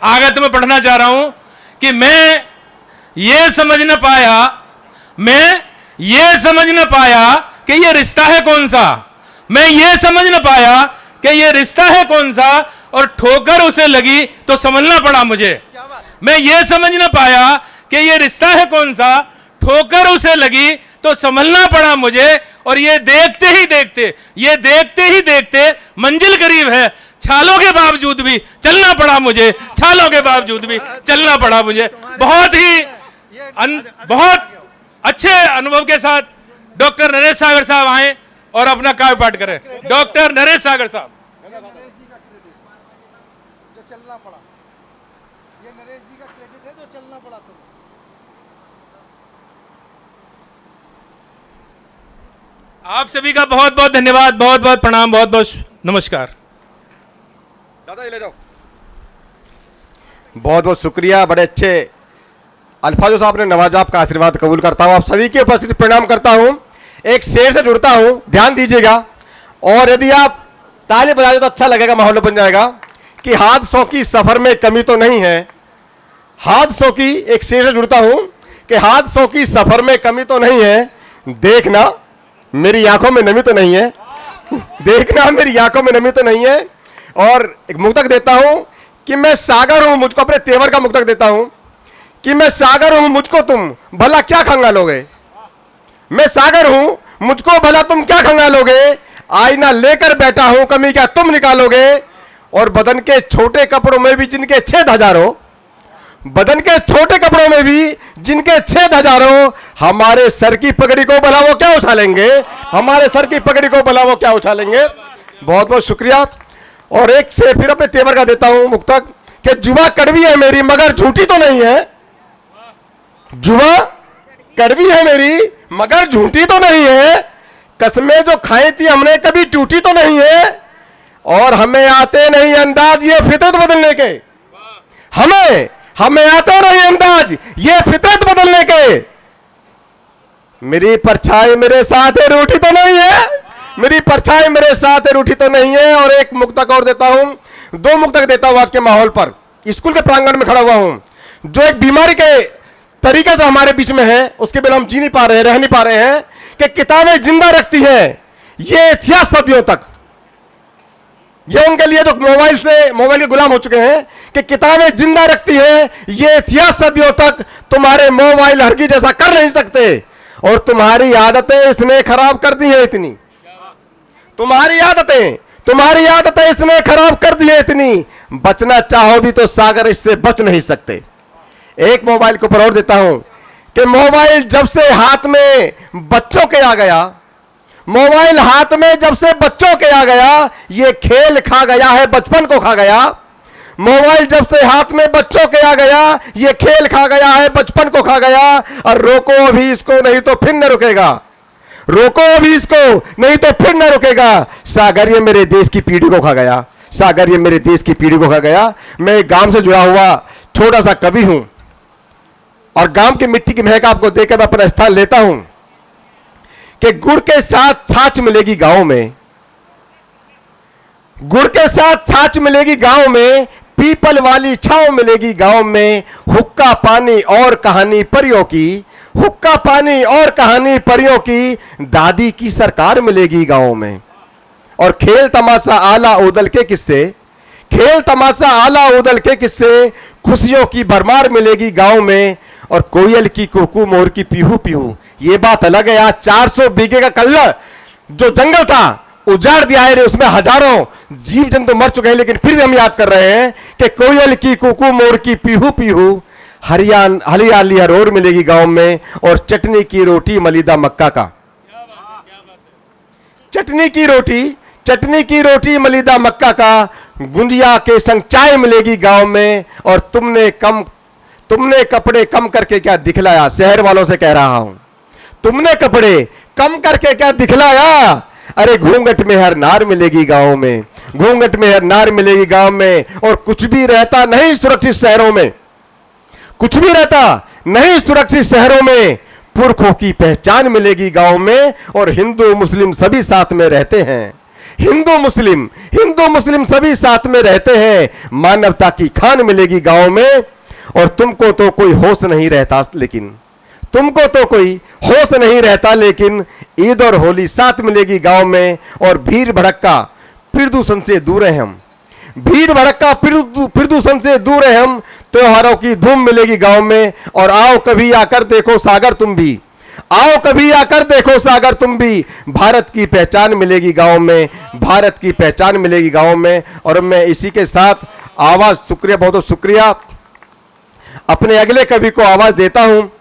आगे तुम्हें पढ़ना चाह रहा हूं कि मैं ये समझ न पाया कि ये रिश्ता है कौन सा, मैं ये समझ न पाया कि ये रिश्ता है कौन सा, और ठोकर उसे लगी तो समझना पड़ा मुझे। मैं ये समझ न पाया कि ये रिश्ता है कौन सा, ठोकर उसे लगी तो संभलना पड़ा मुझे। और ये देखते ही देखते मंजिल करीब है, छालों के बावजूद भी चलना पड़ा मुझे, छालों के बावजूद भी चलना पड़ा मुझे। बहुत अच्छे अनुभव के साथ डॉक्टर नरेश सागर साहब आए और अपना काव्य पाठ करें। डॉक्टर नरेश सागर साहब। जो चलना पड़ा, ये नरेश जी का क्रेडिट है, जो चलना पड़ा तुम्हें। आप सभी का बहुत बहुत धन्यवाद, बहुत बहुत प्रणाम, बहुत बहुत नमस्कार। दादा ले जाओ। बहुत बहुत शुक्रिया, बड़े अच्छे अल्फाजों से आपने नवाजा, आपका आशीर्वाद कबूल करता हूं। आप सभी की उपस्थिति प्रणाम करता हूं। एक शेर से जुड़ता हूं, ध्यान दीजिएगा, और यदि आप ताली बजा दे तो अच्छा लगेगा, माहौल बन जाएगा। कि हादसों की सफर में कमी तो नहीं है, हादसों की, एक शेर से जुड़ता हूं कि हादसों की सफर में कमी तो नहीं है, देखना मेरी आंखों में नमी तो नहीं है, देखना मेरी आंखों में नमी तो नहीं है। और एक मुक्तक देता हूं कि मैं सागर हूं, मुझको अपने तेवर का मुक्तक देता हूं कि मैं सागर हूं, मुझको तुम भला क्या खंगालोगे। मैं सागर हूं, मुझको भला तुम क्या खंगालोगे। आईना लेकर बैठा हूं, कमी क्या तुम निकालोगे। और बदन के छोटे कपड़ों में भी जिनके छेद हजारों, बदन के छोटे कपड़ों में भी जिनके छेद हजारों, हमारे सर की पगड़ी को भला वो क्या उछालेंगे, हमारे सर की पगड़ी को भला वो क्या उछालेंगे। बहुत बहुत शुक्रिया। और एक से फिर अपने तेवर का देता हूं मुक्तक कि जुआ कड़वी है मेरी मगर झूठी तो नहीं है, जुआ कड़वी है मेरी मगर झूठी तो नहीं है। कसमें जो खाई थी हमने कभी टूटी तो नहीं है। और हमें आते नहीं अंदाज ये फितरत बदलने के, हमें आते नहीं अंदाज ये फितरत बदलने के। मेरी परछाई मेरे साथ है रूठी तो नहीं है, मेरी परछाई मेरे साथ है रूठी तो नहीं है। और एक मुक्तक और देता हूं, दो मुक्तक देता हूं आज के माहौल पर। स्कूल के प्रांगण में खड़ा हुआ हूं, जो एक बीमारी के तरीके से हमारे बीच में है, उसके बिना हम जी नहीं पा रहे हैं, रह नहीं पा रहे हैं। कि किताबें जिंदा रखती हैं ये इतिहास सदियों तक, ये उनके लिए जो मोबाइल के गुलाम हो चुके हैं कि किताबें जिंदा रखती हैं ये इतिहास सदियों तक, तुम्हारे मोबाइल हरगी जैसा कर नहीं सकते। और तुम्हारी आदतें इसने खराब कर दी है इतनी, तुम्हारी आदतें इसने खराब कर दी है इतनी, बचना चाहो भी तो सागर इससे बच नहीं सकते। एक मोबाइल के ऊपर और देता हूं कि मोबाइल जब से हाथ में बच्चों के आ गया, मोबाइल हाथ में जब से बच्चों के आ गया, ये खेल खा गया है बचपन को खा गया। मोबाइल जब से हाथ में बच्चों के आ गया, ये खेल खा गया है बचपन को खा गया। और रोको अभी इसको नहीं तो फिर न रुकेगा, रोको अभी इसको नहीं तो फिर न रुकेगा। सागर ये मेरे देश की पीढ़ी को खा गया, सागर ये मेरे देश की पीढ़ी को खा गया। मैं एक गांव से जुड़ा हुआ छोटा सा कवि हूं, और गांव की मिट्टी की महक आपको देकर मैं अपना स्थान लेता हूं कि गुड़ के साथ छाछ मिलेगी गांव में, गुड़ के साथ छाछ मिलेगी गांव में, पीपल वाली छांव मिलेगी गांव में। हुक्का पानी और कहानी परियों की, हुक्का पानी और कहानी परियों की, दादी की सरकार मिलेगी गांव में। और खेल तमाशा आला उदल के किस्से, खेल तमाशा आला उदल के किस्से, खुशियों की भरमार मिलेगी गांव में। और कोयल की कुकू मोर की पीहू पीहू, ये बात अलग है। आज 400 बीघे का कल्ला जो जंगल था उजाड़ दिया है, उसमें हजारों जीव जंतु मर चुके हैं, लेकिन फिर भी हम याद कर रहे हैं कि कोयल की कुकू मोर की पीहू पीहू, हरियाली हर ओर मिलेगी गांव में। और चटनी की रोटी मलिदा मक्का का, चटनी की रोटी मलिदा मक्का का, गुंजिया के संग चाय मिलेगी गांव में। और तुमने कपड़े कम करके क्या दिखलाया, शहर वालों से कह रहा हूं, तुमने कपड़े कम करके क्या दिखलाया। अरे घूंघट में हर नार मिलेगी गांव में, घूंघट में हर नार मिलेगी गांव में। और कुछ भी रहता नहीं सुरक्षित शहरों में, कुछ भी रहता नहीं सुरक्षित शहरों में, पुरखों की पहचान मिलेगी गांव में। और हिंदू मुस्लिम सभी साथ में रहते हैं, हिंदू मुस्लिम सभी साथ में रहते हैं, मानवता की खान मिलेगी गांव में। और तुमको तो कोई होश नहीं रहता, लेकिन ईद और होली साथ मिलेगी गांव में। और भीड़ भड़क्का प्रदूषण से दूर है हम, प्रदूषण से दूर है हम। त्योहारों की धूम मिलेगी गांव में। और आओ कभी आकर देखो सागर तुम भी, भारत की पहचान मिलेगी गांव में, और मैं इसी के साथ आवाज, शुक्रिया, बहुत शुक्रिया, अपने अगले कवि को आवाज देता हूं।